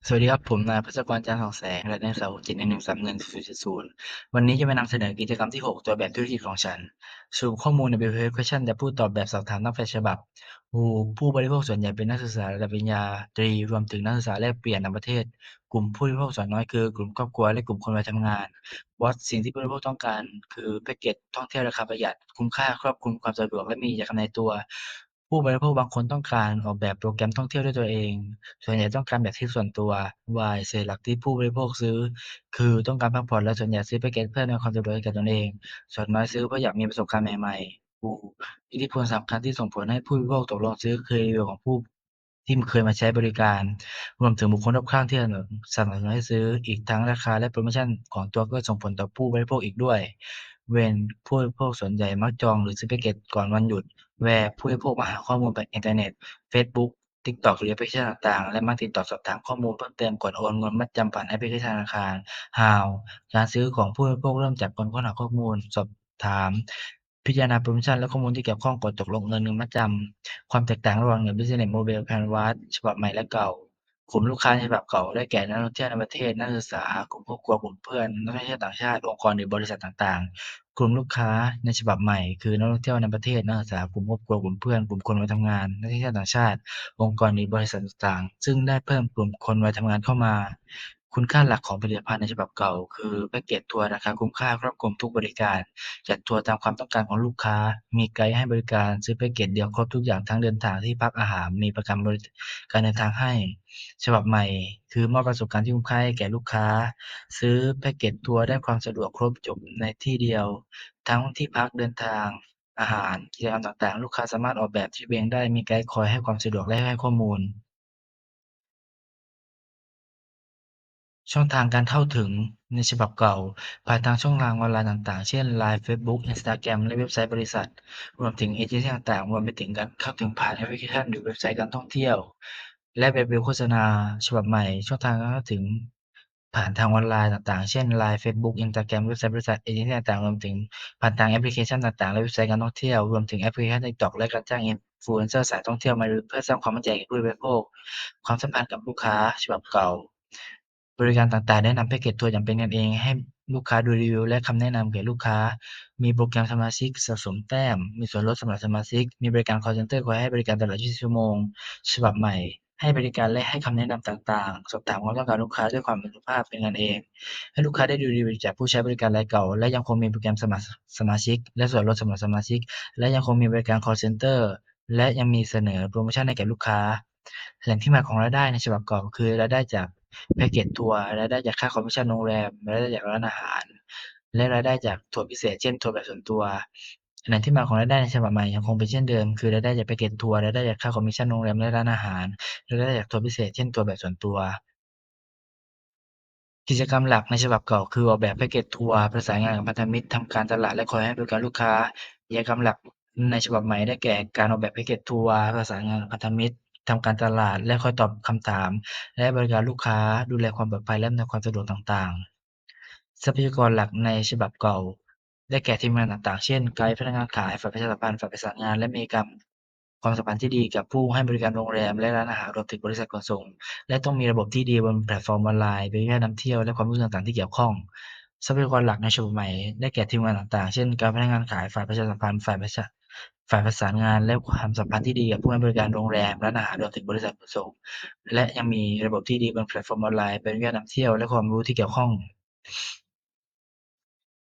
สวัสดีครับผมนายภัสกร จันทร์ส่องแสงและนักศึกษาหัวจิต1131070วันนี้จะมานำเสนอกิจกรรมที่6ตัวแบบธุรกิจของฉันสรุปข้อมูลใน Prepared Question และพูดตอบแบบสอบถามนอกแบบฉบับผู้บริโภคส่วนใหญ่เป็นนักศึกษาระดับปริญญาตรีรวมถึงนักศึกษาแลกเปลี่ยนต่างประเทศกลุ่มผู้บริโภคส่วนน้อยคือกลุ่มครอบครัวและกลุ่มคนวัยทำงาน สิ่งที่ผู้บริโภคต้องการคือแพ็กเกจท่องเที่ยวราคาประหยัดคุ้มค่าครอบคลุมความสะดวกและมีกิจกรรมในตัวผู้บริโภคบางคนต้องการออกแบบโปรแกรมท่องเที่ยวด้วยตัวเอง ส่วนใหญ่ต้องการแบบทริปส่วนตัว Y สาเหตุหลักที่ผู้บริโภคซื้อคือต้องการพักผ่อนและส่วนใหญ่ซื้อแพ็กเกจเพื่ออำนวยความสะดวกให้แก่ตนเองส่วนน้อยซื้อเพราะอยากมีประสบการณ์ใหม่ๆ U อิทธิพลสำคัญที่ส่งผลให้ผู้บริโภคตกลงซื้อคือรีวิวของผู้ที่เคยมาใช้บริการรวมถึงบุคคลรอบข้างที่สนับสนุนให้ซื้ออีกทั้งราคาและโพรโมชันของตัวก็ส่งผลต่อผู้บริโภคอีกด้วยผู้บริโภคส่วนใหญ่มักจองหรือซื้อแพ็กเกจก่อนวันหยุดผู้บริโภคมาหาข้อมูลผ่านอินเทอร์เน็ตเฟซบุ๊ก TikTok หรือแอปพลิเคชันต่างๆและมักติดต่อสอบถามข้อมูลเพิ่มเติมก่อนโอนเงินมัดจำผ่านแอปพลิเคชันธนาคาร How การซื้อของผู้บริโภคเริ่มจากการค้นหาข้อมูลสอบถามพิจารณาโพรโมชันและข้อมูลที่เกี่ยวข้องก่อนตกลงเงินมัดจำความแตกต่างระหว่าง The Business Model Canvas ฉบับใหม่และเก่ากลุ่มลูกค้าในฉบับเก่าได้แก่นักท่องเที่ยวในประเทศนักศึกษากลุ่มครอบครัวกลุ่มเพื่อนนักท่องเที่ยวต่างชาติองค์กรหรือบริษัทต่างๆกลุ่มลูกค้าในฉบับใหม่คือนักท่องเที่ยวในประเทศนักศึกษากลุ่มครอบครัวกลุ่มเพื่อนกลุ่มคนวัยทำงานนักท่องเที่ยวต่างชาติ องค์กรหรือบริษัทต่างๆซึ่งได้เพิ่มกลุ่มคนวัยทำงานเข้ามาคุณค่าหลักของผลิตภัณฑ์ในฉบับเก่าคือแพ็กเกจทัวร์ราคาคุ้มค่าครอบคลุมทุกบริการจัดทัวร์ตามความต้องการของลูกค้ามีไกด์ให้บริการซื้อแพ็กเกจเดียวครบทุกอย่างทั้งเดินทางที่พักอาหารมีประกันการเดินทางให้ฉบับใหม่คือมอบประสบการณ์ที่คุ้มค่าให้แก่ลูกค้าซื้อแพ็กเกจทัวร์ได้ความสะดวกครบจบในที่เดียวทั้งที่พักเดินทาง อาหารกิจกรรมต่างๆลูกค้าสามารถออกแบบทริปเองได้มีไกด์คอยให้ความสะดวกและให้ข้อมูลช่องทางการเข้าถึงในฉบับเก่าผ่านทางช่องทางออนไลน์ต่างๆเช่น LINE เฟซบุ๊ก Instagram และเว็บไซต์บริษัทรวมถึงเอเจนซีต่างๆรวมไปถึงการเข้าถึงผ่านแอปพลิเคชันหรือเว็บไซต์การท่องเที่ยวและรีวิวโฆษณาฉบับใหม่ช่องทางการเข้าถึงผ่านทางออนไลน์ต่างๆเช่น LINE เฟซบุ๊ก Instagram เว็บไซต์บริษัทเอเจนซีต่างๆรวมถึงผ่านทางแอปพลิเคชันต่างๆและเว็บไซต์การท่องเที่ยวรวมถึงแอปพลิเคชัน TikTok และการจ้าง Influencer สายท่องเที่ยวมาเพื่อสร้างความมั่นใจแก่ผู้บริโภคความสัมพันธ์กับลูกค้าฉบับเก่า บริการต่างๆแนะนำแพ็กเกจทัวร์อย่างเป็นกันเองให้ลูกค้าดูรีวิวและคำแนะนำแก่ลูกค้ามีโปรแกรมสมาชิกสะสมแต้มมีส่วนลดสำหรับสมาชิกมีบริการคอลเซนเตอร์คอยให้บริการตลอด24ชั่วโมงฉบับใหม่ให้บริการและให้คำแนะนำต่างๆสอบถามความต้องการลูกค้าด้วยความเป็นสุภาพเป็นกันเองให้ลูกค้าได้ดูรีวิวจากผู้ใช้บริการรายเก่าและยังคงมีโปรแกรมสมัครสมาชิกและส่วนลดสำหรับสมาชิกและยังคงมีบริการคอลเซนเตอร์และยังมีเสนอโพรโมชันให้แก่ลูกค้าแหล่งที่มาของรายได้ในฉบับเก่าคือรายได้จาก แพ็กเกจทัวร์รายได้จากค่าคอมมิชชันโรงแรมรายได้จากร้านอาหารและรายได้จากทัวร์พิเศษเช่นทัวร์แบบส่วนตัวแหล่งที่มาของรายได้ในฉบับใหม่ยังคงเป็นเช่นเดิมคือรายได้จากแพ็กเกจทัวร์รายได้จากค่าคอมมิชชันโรงแรมและร้านอาหารรายได้จากทัวร์พิเศษเช่นทัวร์แบบส่วนตัวกิจกรรมหลักในฉบับเก่าคือออกแบบแพ็กเกจทัวร์ประสานงานกับพันธมิตรทำการตลาดและคอยให้บริการลูกค้ากิจกรรมหลักในฉบับใหม่ได้แก่การออกแบบแพ็กเกจทัวร์ประสานงานกับพันธมิตรทำการตลาดและคอยตอบคำถามและบริการลูกค้าดูแลความปลอดภัยและอำนวยความสะดวกต่างๆ ทรัพยากรหลักในฉบับเก่าได้แก่ทีมงานต่างๆเช่นไกด์พนักงานขายฝ่ายประชาสัมพันธ์ฝ่ายประสานงานและมีความสัมพันธ์ที่ดีกับผู้ให้บริการโรงแรมและร้านอาหารรวมถึงบริษัทขนส่งและต้องมีระบบที่ดีบนแพลตฟอร์มออนไลน์ใบอนุญาตนำเที่ยวและความรู้ต่างๆที่เกี่ยวข้องทรัพยากรหลักในฉบับใหม่ได้แก่ทีมงานต่างๆเช่นไกด์พนักงานขายฝ่ายประชาสัมพันธ์ฝ่ายประสานงานและความสัมพันธ์ที่ดีกับผู้ให้บริการโรงแรมร้านอาหารรวมถึงบริษัทขนส่งและยังมีระบบที่ดีบนแพลตฟอร์มออนไลน์ใบอนุญาตนำเที่ยวและความรู้ที่เกี่ยวข้อง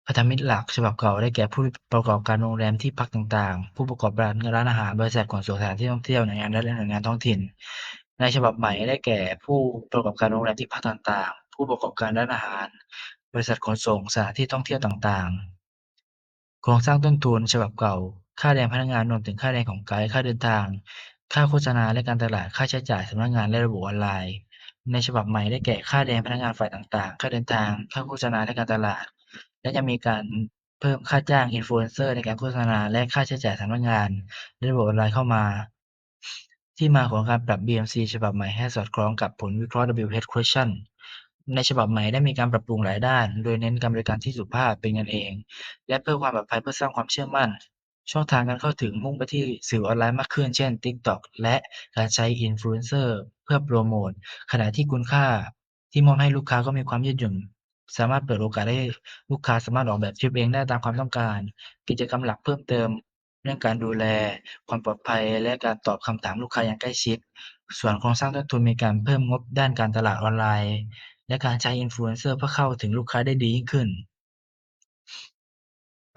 พันธมิตรหลักฉบับเก่าได้แก่ผู้ประกอบการโรงแรมที่พักต่างๆผู้ประกอบการร้านอาหารบริษัทขนส่งสถานที่ท่องเที่ยวหน่วยงานรัฐและหน่วยงานท้องถิ่นในฉบับใหม่ได้แก่ผู้ประกอบการโรงแรมที่พักต่างๆผู้ประกอบการร้านอาหารบริษัทขนส่งสถานที่ท่องเที่ยวต่างๆ โครงสร้างต้นทุนฉบับเก่าค่าแรงพนักงานรวมถึงค่าแรงของไกด์ค่าเดินทางค่าโฆษณาและการตลาดค่าใช้จ่ายสำนักงานและระบบออนไลน์ในฉบับใหม่ได้แก่ค่าแรงพนักงานฝ่ายต่างๆค่าเดินทางค่าโฆษณาและการตลาดและยังมีการเพิ่มค่าจ้าง Influencer ในการโฆษณาและค่าใช้จ่ายสำนักงานและระบบออนไลน์เข้ามาที่มาของการปรับ BMC ฉบับใหม่ให้สอดคล้องกับผลวิเคราะห์ WH Question ในฉบับใหม่ได้มีการปรับปรุงหลายด้านโดยเน้นการบริการที่สุภาพเป็นกันเอง และเพิ่มความปลอดภัยเพื่อสร้างความเชื่อมั่นช่องทางการเข้าถึงมุ่งไปที่สื่อออนไลน์มากขึ้นเช่น TikTok และการใช้ Influencer เพื่อโพรโมต ขณะที่คุณค่าที่มอบให้ลูกค้าก็มีความยืดหยุ่น สามารถเปิดโอกาสให้ลูกค้าสามารถออกแบบทริปเองได้ตามความต้องการ กิจกรรมหลักเพิ่มเติมเรื่องการดูแลความปลอดภัยและการตอบคำถามลูกค้าอย่างใกล้ชิด ส่วนโครงสร้างต้นทุนมีการเพิ่มงบด้านการตลาดออนไลน์และการใช้ Influencer เพื่อเข้าถึงลูกค้าได้ดียิ่งขึ้น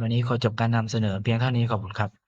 วันนี้ขอจบการนำเสนอเพียงเท่านี้ขอบคุณครับ